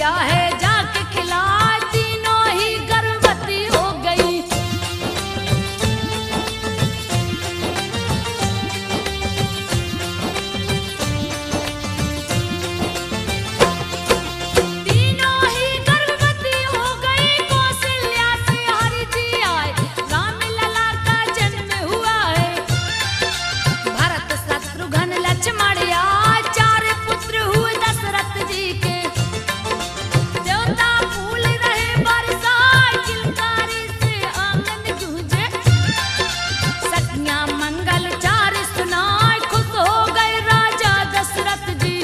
दिया है जाके खिला, तीनों ही गर्भवती हो गई। तीनों ही गर्भवती हो गई, कौशल्या से हरि जी आए, राम लला का जन्म हुआ है। भरत शत्रुघ्न लक्ष्मण आए, चार पुत्र हुए दशरथ जी के। देवता फूल रहे बरसाए, किलकारी से आंगन गूंजे। सखियां मंगल चार सुनाए, खुश हो गए राजा दशरथ जी।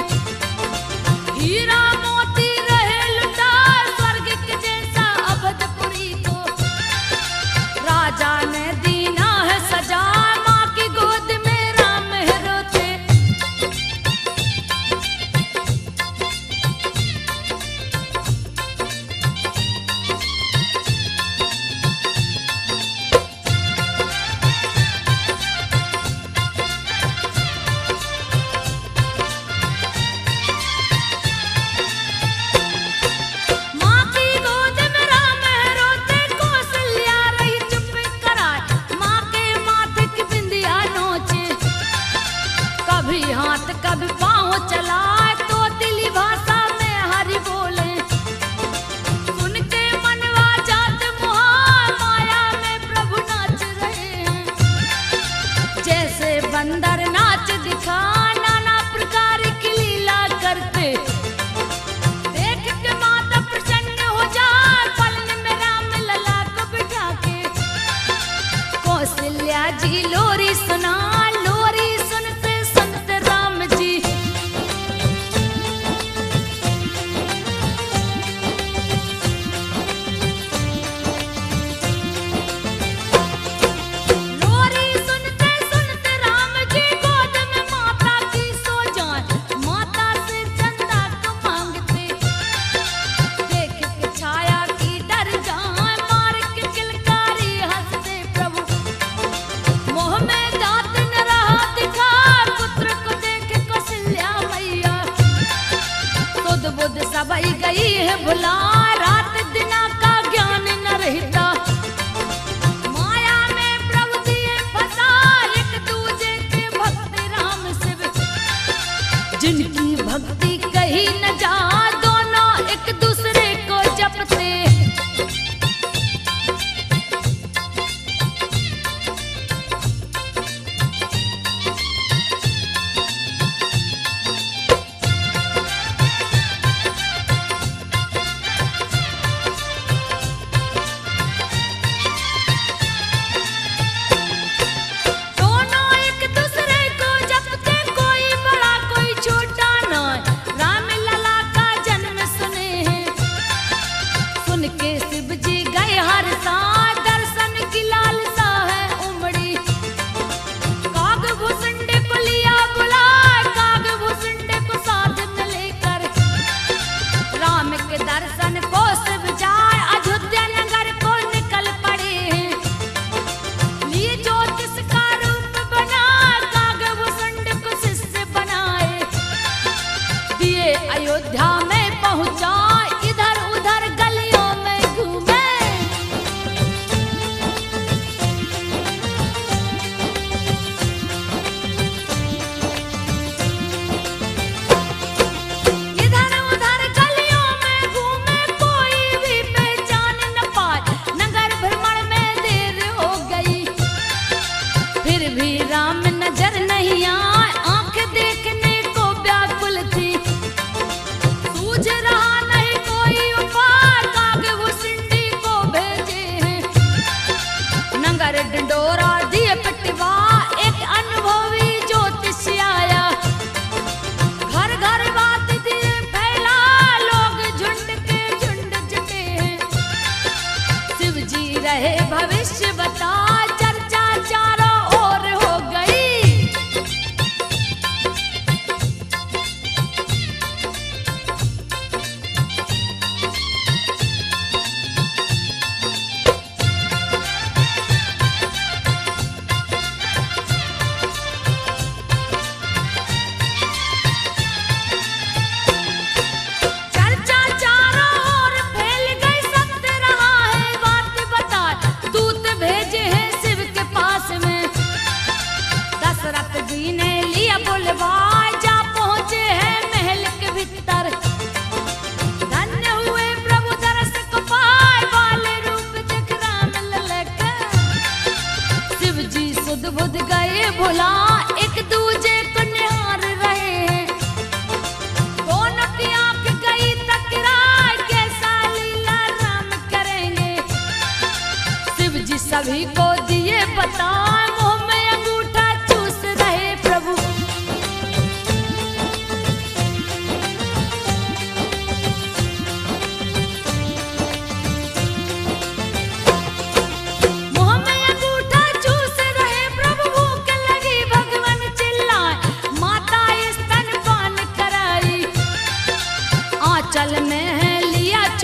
हीरा मोती रहे लुटाए, स्वर्ग के जैसा अवधपुरी को। राजा ने दीना है सजा, माँ की गोद में राम है रोते। माँ की गोद में राम है रोते, कौशल्या रही चुप कराए, माँ के माथे की बिंदिया नोचे। कभी हाथ कभी पाँव चलाए, तो दिली भाषा में हरि बोले। सुन के मनवा जात मुहार, माया में प्रभु नाच रहे हैं। जैसे बंदर नाच दिखा, नाना प्रकार की लीला करते। देख के माता प्रसन्न हो जाए, पलन में राम लला को बिठा के। कौशल्या जी लोरी सुना, लोरी सुनते सुनते राम जी। लोरी सुनते सुनते राम जी, गोद में माता की सो जाए। माता से चंदा को मांगते, देख के छाया की डर जाए, मार के किलकारी हंसते प्रभु। मोह में दांत न रहा दिखा, पुत्र को देख कौशल्या मैया। सुध बुध सबई गई है भुला, रात दिना का ज्ञान न रहता। माया में प्रभु दिए फंसा, एक दूजे के भक्त राम शिव। जिनकी भक्ति कही न जा, दोनों एक दूसरे को जपते। दोनों एक दूसरे को जपते, कोई बड़ा कोई छोटा न। राम लला का जन्म सुने हैं, सुन के शिव जी गए हर साथ, दर्शन की लालसा है उमड़ी। काग भुसुंड को लिया बुलाए, काग भुसुंड को साथ में लेकर। राम के दर्शन को शिव जाए, अयोध्या नगर को निकल पड़े हैं। लिए ज्योतिष का रूप बना, काग भुसुंड को शिष्य बनाए। दिए अयोध्या में पहुंचा, इधर उधर गलियों में घूमे। इधर उधर गलियों में घूमे, कोई भी पहचान न पाए। नगर भ्रमण में देर हो गई, फिर भी राम नजर नहीं आए। आंख देखने को व्याकुल थी, सूझ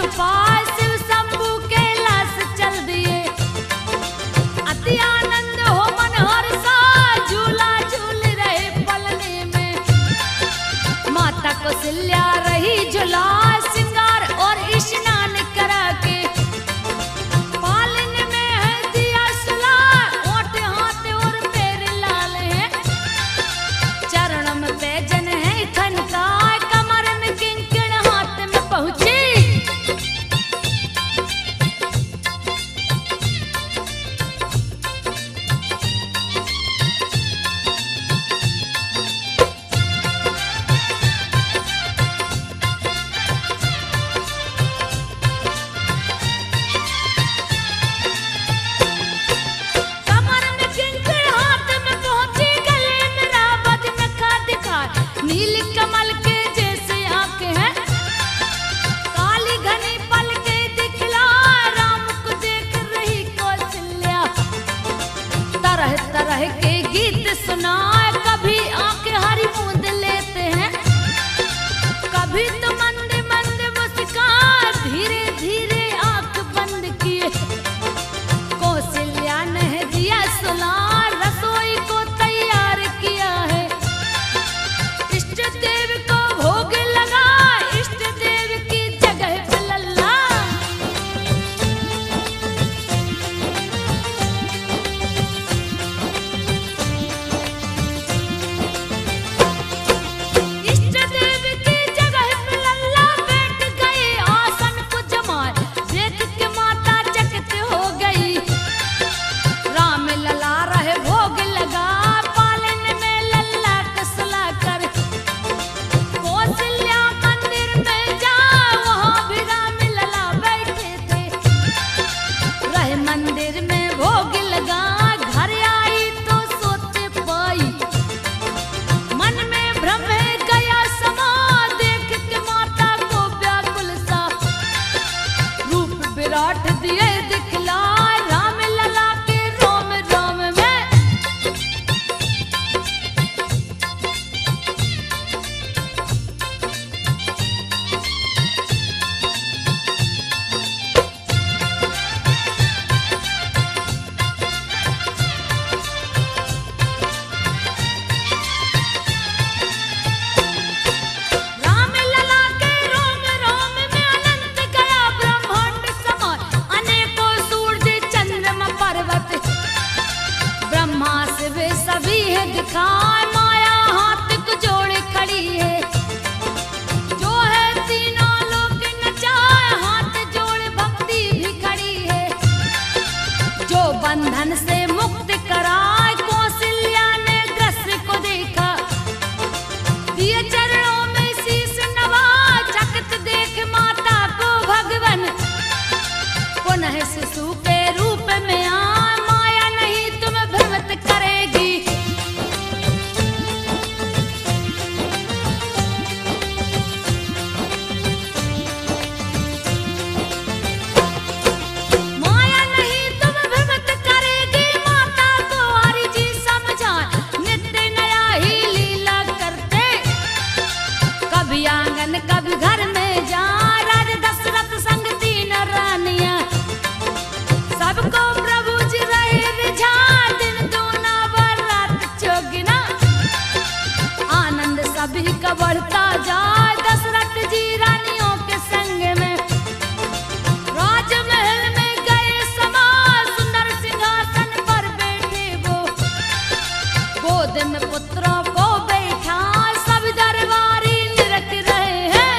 पाए शिव शंभू कैलाश चल दिए। अति आनंद हो मन हर्षा, झूला झूल रहे पलने में। माता कौशल्या रही झूला श्रृंगार और स्नान करा के। पालन में है दिया सुला, ओठ हाथ और पैर लाल है। चरण में पैजन है खनकाए, कमर में किंकण हाथ में पहुंची। कमर में किंकण हाथ में पहुंची, गले में रावत नखा दिखाए। नील कमल के जैसे आंखें हैं, काली घनी पलकें दिखला। राम को देख रही कौशल्या, तरह तरह के गीत सुनाए। कभी आंखें हरी मूंद लेते हैं, कभी तो मंद मंद मुस्कान। धीरे धीरे आंख बंद किए, कौशल्या ने दिया सुला। रसोई को तैयार किया है, इष्ट देव को भोग लगा। इष्ट देव की जगह पे लल्ला। इष्ट देव की जगह पे लल्ला बैठ गए आसन को जमाए। देख के माता चकित हो गई, राम लला रहे भोग लगा। पालन में लल्ला कसला कर कौशल्या मंदिर में जा, वहाँ भी राम लला बैठे थे। रहे मंदिर में भोग लगा, घर आई तो सोते पाई। मन में भ्रम है गया समा, देख के माता को व्याकुल सा। रूप विराट दिए दिखलाए, राम लला के रोम रोम में। राम लला के रोम रोम में अनंत गया ब्रह्मांड समाए। अनेकों सूरज चंद्रमा पर्वत, ब्रह्मा शिव सभी है दिखाए। माया हाथ को जोड़े खड़ी है, जो है तीनों लोक नचाए। हाथ जोड़े भक्ति भी खड़ी है, जो बंधन से मुक्त कराए। कौशल्या ने दृश्य को देखा, दिए चरणों में शीश नवा। चकित देख माता को भगवन, पुनः शिशु के रूप में आए। माया नहीं तुम्हें भ्रमित करेगी, माया नहीं तुम्हें भ्रमित करेगी। माता को हरि जी समझाए, नित्य नया ही लीला करते। कभी आंगन कभी घर में जा, राज दशरथ संग तीन रानियां। सबको प्रभु जी रहे रिझा, दिन दूना व रात चौगुना। आनंद सभी का बढ़ता जाए, दशरथ जी रानियों के संग में। राजमहल में गए समा, सुंदर सिंहासन पर बैठे वो। गोद में पुत्रों को बैठा, सब दरबारी निरख रहे हैं।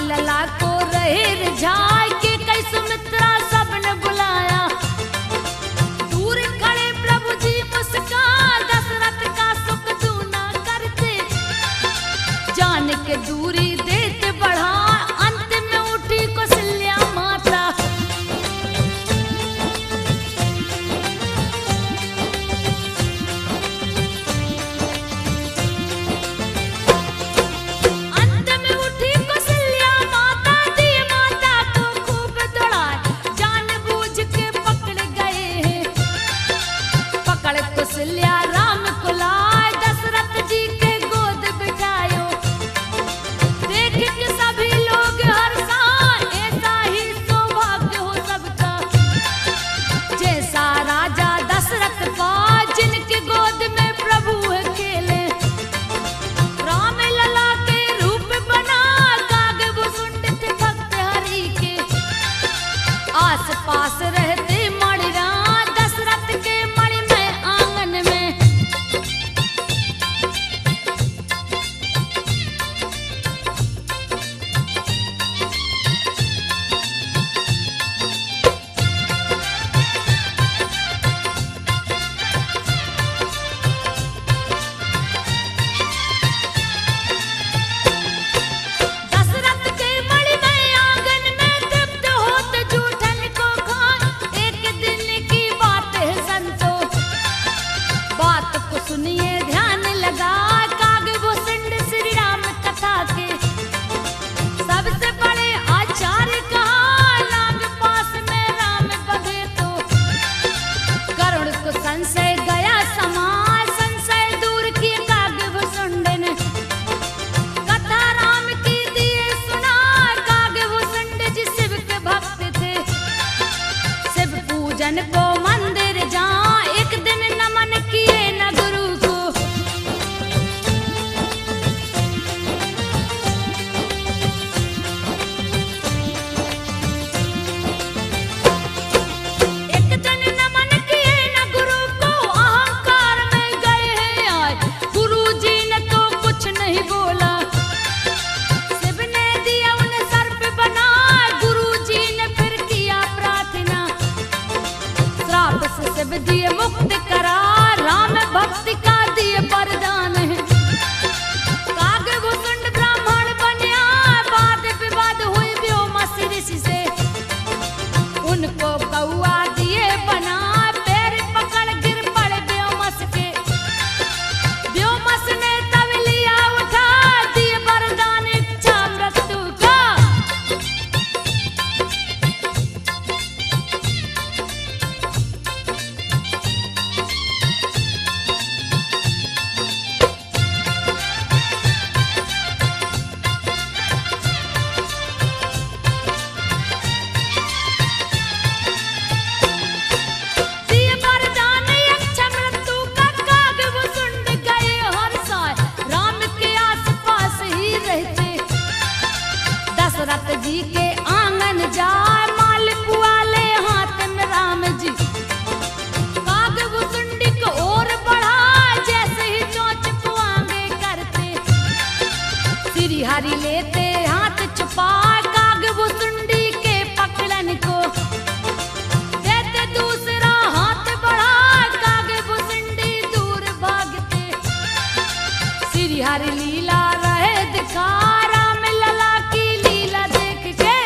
लला को रहे रिझाए के कई सुमित्रा सबने बुलाए। भक्तन को मंदिर जहाँ एक दिन नमन किए न गुरु को। एक दिन नमन किए न गुरु को, अहंकार में गए हैं आए, गुरु जी ने तो कुछ नहीं बोला। शिव ने दिया उन्हें सर्प बना, गुरु जी ने फिर किया प्रार्थना। श्राप से शिव दिए मुक्त करा, राम भक्ति का दिए वरदान है। कागभूषण ब्राह्मण बनया, वाद विवाद हुई व्योमस ऋषि से। उनको कौआ दिए बना, पैर पकड़ गिर पड़े व्योमस के। व्योमस ने तब लिया उठा, दिए वरदान इच्छा मृत्यु का। दिए वरदान इच्छा मृत्यु का, कागभूषण गए हर साय, राम के आसपास ही रहते। दशरथ जी के आंगन जाए, मालिक वाले हाथ में राम जी। कागभूषुंडी को और बढ़ा, जैसे ही चोंच को आगे करते। श्री हरि लेते हाथ छुपा, कागभूषुंडी के पकड़न को। देते दूसरा हाथ बढ़ा, कागभूषुंडी दूर भागते। श्री हरि लीला रहे दिखा, राम लला की लीला देख के।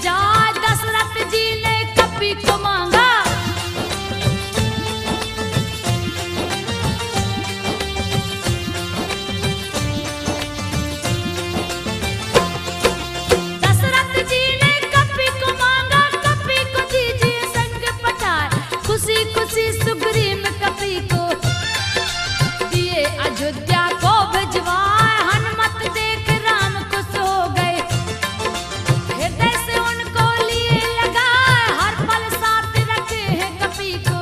जाए। दशरथ जी ने कपी को मांगा, दशरथ जी ने कपी को मांगा, कपी को दीजिए संग पठाए। खुशी खुशी सुग्रीव कपी को दिए अयोध्या को भिजवाए। हनुमत देख राम खुश हो गए, हृदय से उनको लिए लगाए। हर पल साथ रखे हैं कपी को,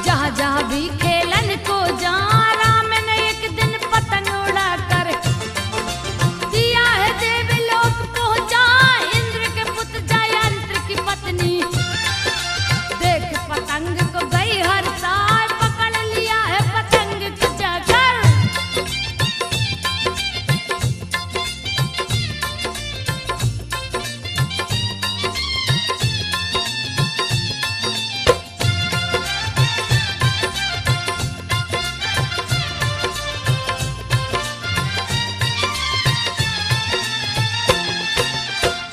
जहाँ जहाँ भी खेलन को जा। राम ने एक दिन पतंग उड़ा कर दिया है देवलोक पहुँचा। इंद्र के पुत्र जयंत्र की पत्नी देख पतंग को गई हर साल। पकड़ लिया है पतंग को जाकर,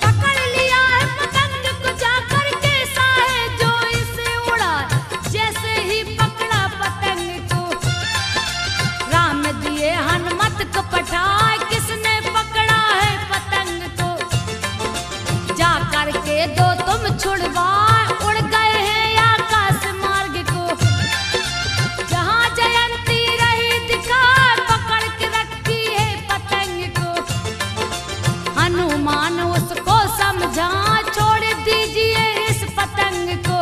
पकड़ लिया है पतंग को जाकर। कैसा है जो इसे उड़ा, जैसे ही पकड़ा पतंग को राम दिए हनुमत को पठाए। किसने पकड़ा है पतंग को, जा करके दो तुम छुड़वाए। उड़ गए हैं आकाश मार्ग को, जहाँ जयंती रही दिखाए। पकड़ के रखी है पतंग को, हनुमान उसको समझा। छोड़ दीजिए इस पतंग को,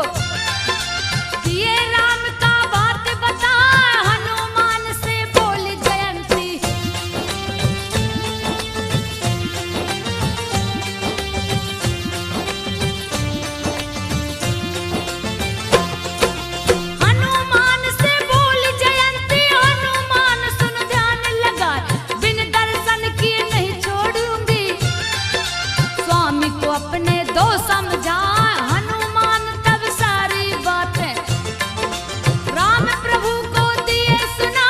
दिए राम का बात बता। हनुमान से बोली जयंती, हनुमान से बोली जयंती। हनुमान सुन ध्यान लगा, बिन दर्शन किए नहीं छोड़ूंगी। स्वामी को अपने दो समझा, हनुमान तब सारी बातें राम प्रभु को दिए सुना।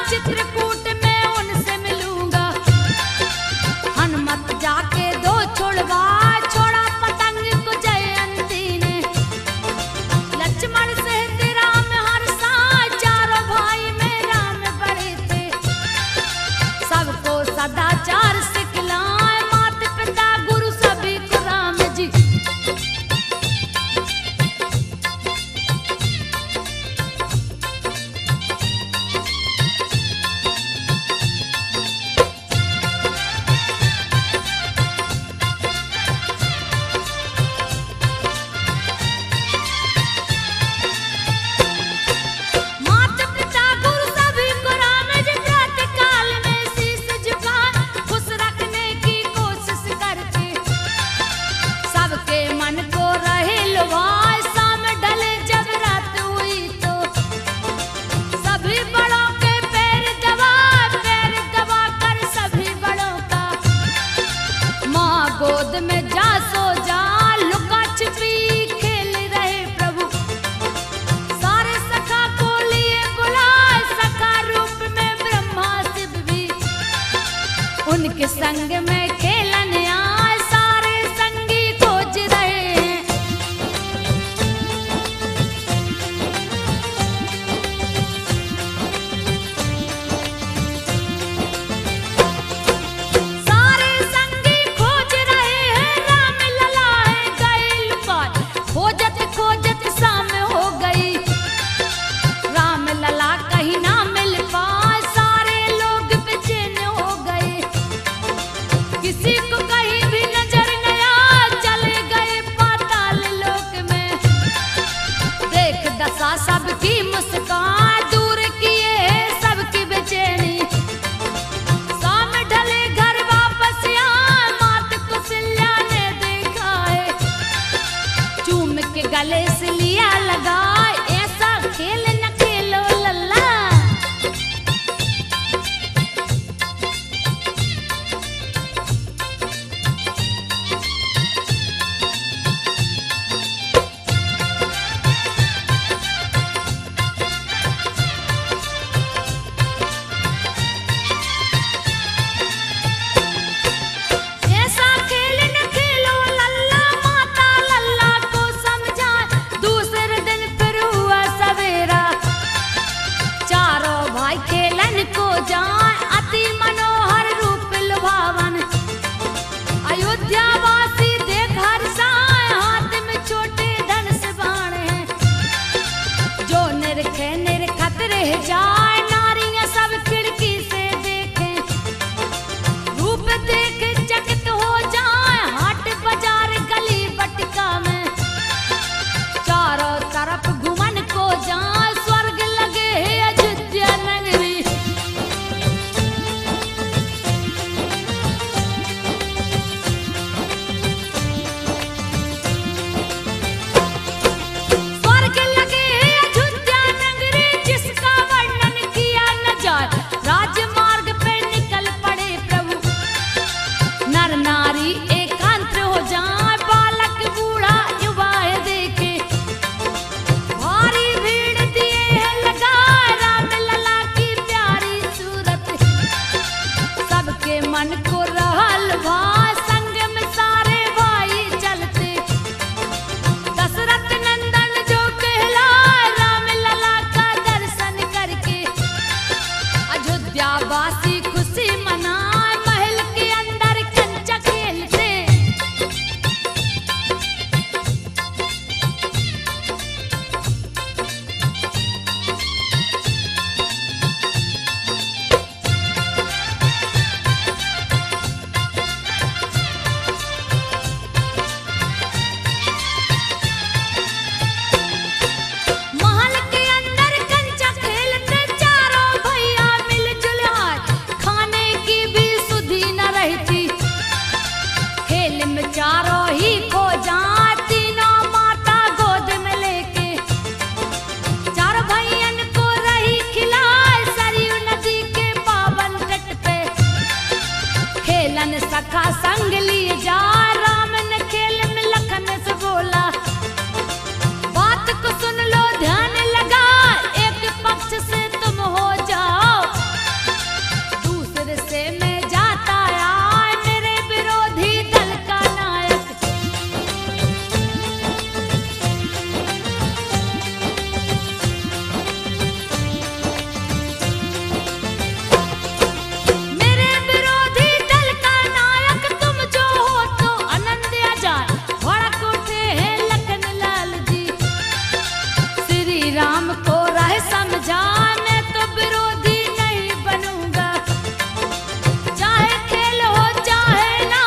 चित्रकूट में उनसे मिलूंगा, हनुमत जाके दो छुड़वा। छोड़ा पतंग को जयंती ने, लक्ष्मण सहित राम हर साय। चारों भाई में राम बड़े थे, सबको सदाचार सिखलाए। माता पिता गुरु सभी को राम जी, माता पिता गुरु सभी को राम जी। प्रातः काल में शीश झुकाए, खुश रखने की कोशिश करके सबके मन को रहे लुभाए। शाम ढले जब रात हुई तो सभी बड़ों के पैर दबा कर सभी बड़ों का माँ गोद में जा सो जा। लुका छिपी खेल रहे प्रभु, सारे सखा को लिए बुलाए। सखा रूप में ब्रह्मा शिव भी उनके संग में खेलन आए। सारे संगी खोज रहे हैं, सारे संगी खोज रहे हैं। राम लला है गए लुकाए, खोजत खोजत शाम हो गई। राम लला कहीं ना मिल पाए, सारे लोग बेचैन हो गए। नारी एकांत हो जाए, बालक बूढ़ा युवा देखे भारी भीड़ दिए है लगा, राम लला की प्यारी सूरत सबके मन को रहल भाई, संग में सारे भाई चलते दशरथ नंदन जो कहला, राम लला का दर्शन करके अयोध्या वासी खुशी मनाए, महल के अंदर कंचा खेलते महल के अंदर कंचा खेलते, चारों भैया मिलजुल आए, खाने की भी सुधि न रहती, खेल में चारों ही खो जाए, तीनों माता गोद में लेके चारों भैयन को रही खिलाए, सरयू नदी के पावन तट पे खेलन सखा संग लिए जा, राम ने खेल में लखन से बोला, बात को सुन लो ध्यान लगा, एक पक्ष से तुम हो जाओ, दूसरे से मैं जाता आए, मेरे विरोधी दल का नायक मेरे विरोधी दल का नायक तुम जो हो तो आनंद आ जाए, भड़क उठे हैं लखन लाल जी, श्री राम को राह समझा, मैं तो विरोधी नहीं बनूंगा, चाहे खेल हो चाहे ना,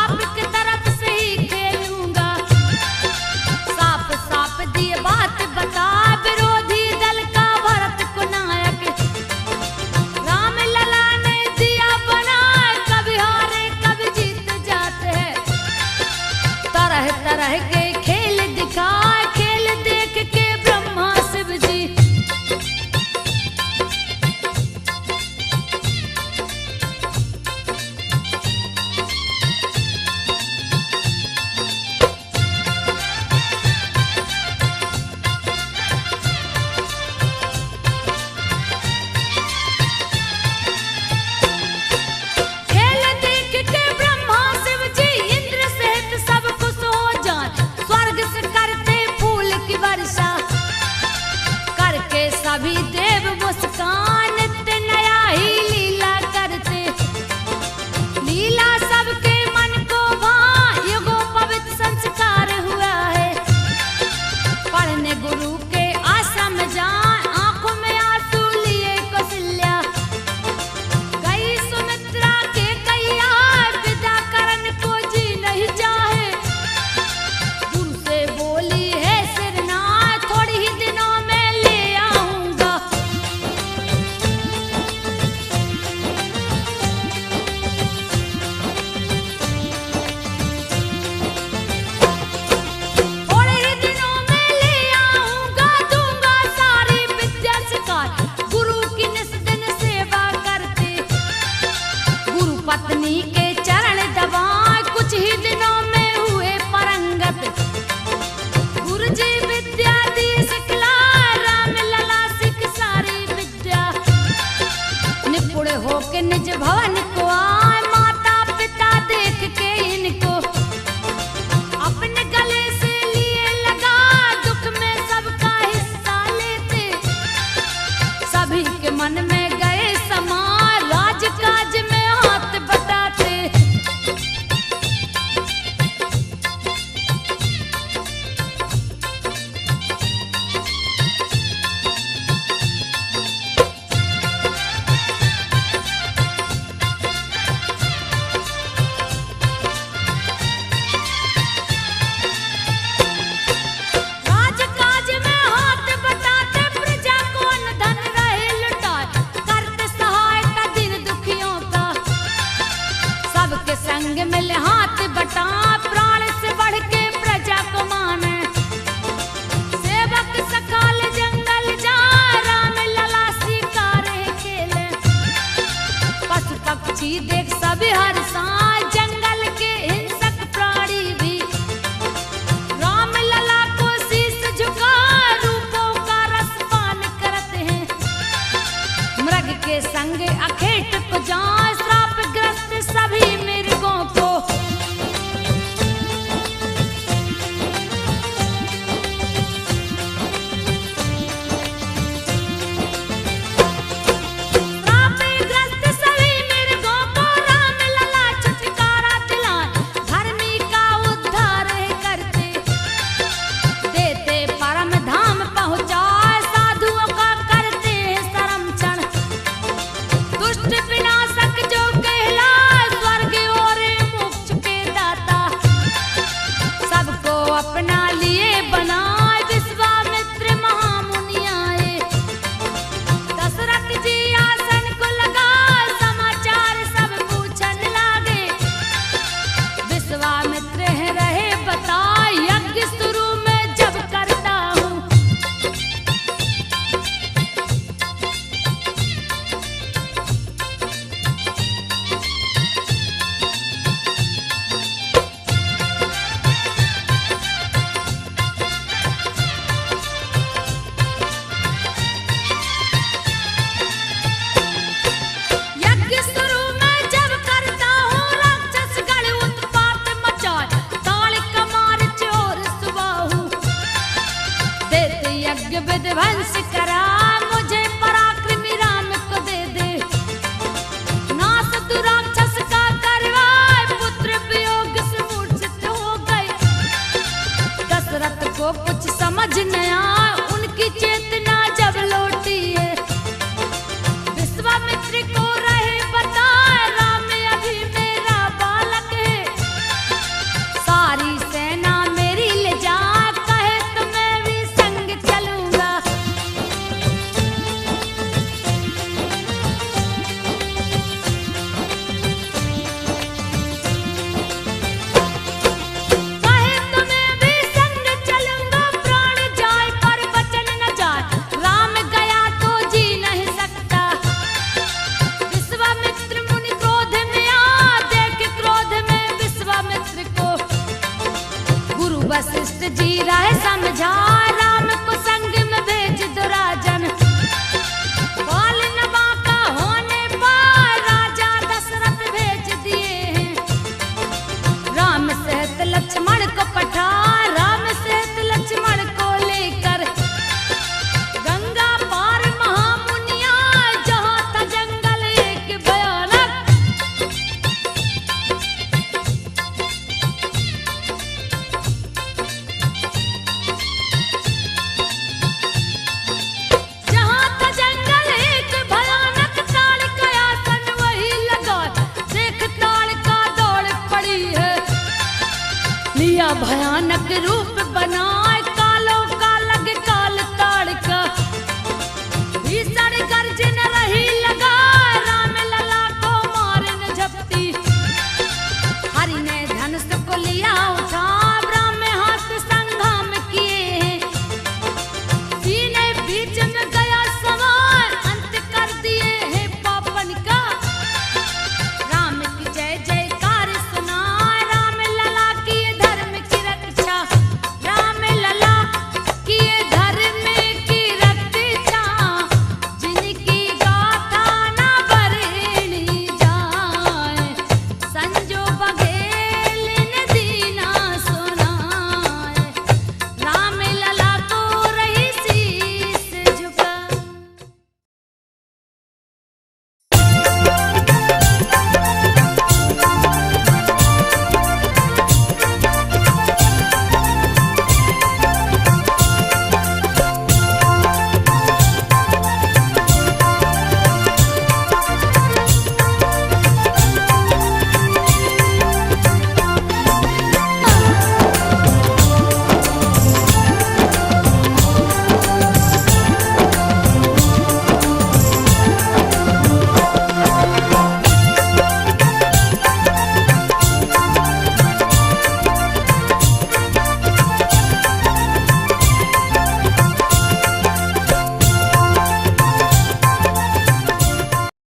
आपकी तरफ से ही खेलूंगा, साफ साफ दिए बात बता, विरोधी दल का भरत को नायक राम लला ने दिया बना, कभी हारे कभी जीत जाते हैं, तरह तरह के खेल दिखाए, खेल देख के ब्रह्मा शिव जी खेल देख के ब्रह्मा शिव जी इंद्र सहित सब खुश हो जाए, स्वर्ग से करते फूल की वर्षा, करके सभी देव मुस्कान, नित्य नया ही लीला करते, लीला सबके मन को भाए, युगों पवित्र संस्कार हुआ है, पढ़ने गुरु के आश्रम जाए, आंखों में आंसू लिए कौशल्या, गई सुमित्रा के कैया, विदा करन को जी नहीं चाहे, गुरु से बोली है सिरनाथ, थोड़ी ही दिनों में ले आऊंगा, थोड़े ही दिनों में ले आऊंगा, दूंगा सारी विद्या सिखाए, गुरु की निस दिन सेवा करते, गुरु पत्नी के चरण दबाए, कुछ ही दिनों में हुए परंगत, गुरु जी विद्या दी सिखला, राम लला सिख सारी विद्या, निपुण होके निज भवन को आए, माता पिता देख के इनको अपने गले से लिए लगा, दुख में सबका हिस्सा लेते, सभी के मन में गए समा, राजकाज में हाथ बटाते, राजकाज में हाथ बटाते, प्रजा को अन्न धन रहे लुटाए, करते सहायता दिन दुखियों का, सबके संग मिल हाथ बटा, प्राण से बढ़ के प्रजा को माने, सेवक सकाल जंगल जा, राम लला शिकारे खेले, पशु पक्षी देख सभी हर सांझ, जंगल विध्वंस करा, मुझे पराक्रमी राम को दे दे। नास तू राक्षस का करवाए, पुत्र वियोग से मूर्छित हो गए। दशरथ को कुछ समझ न आया, उनकी चेतना जब लौटी है। विश्वामित्र को रहे बताए, राम अभी मेरा बालक है। सारी सेना मेरी ले जा, कहे तो मैं भी संग चलूंगा। कहे तो मैं भी संग चलूंगा, प्राण जाए पर वचन न जाए। राम गया तो जी नहीं सकता। विश्वामित्र मुनि क्रोध में आ, देख क्रोध में विश्वामित्र को। गुरु वशिष्ठ जी राह समझा, राम को संग में भेज दो राजन। बाल नवा का होने पर राजा दशरथ भेज दिए हैं। राम सहित लक्ष्मण को पठा, राम सहित लक्ष्मण को लेकर। गंगा पार महामुनिया, जहाँ था जंगल एक भयानक। जहाँ था जंगल एक भयानक, ताड़ का आसन वही लगा। देख ताड़ का दौड़ पड़ी है, लिया भयानक रूप बनाए।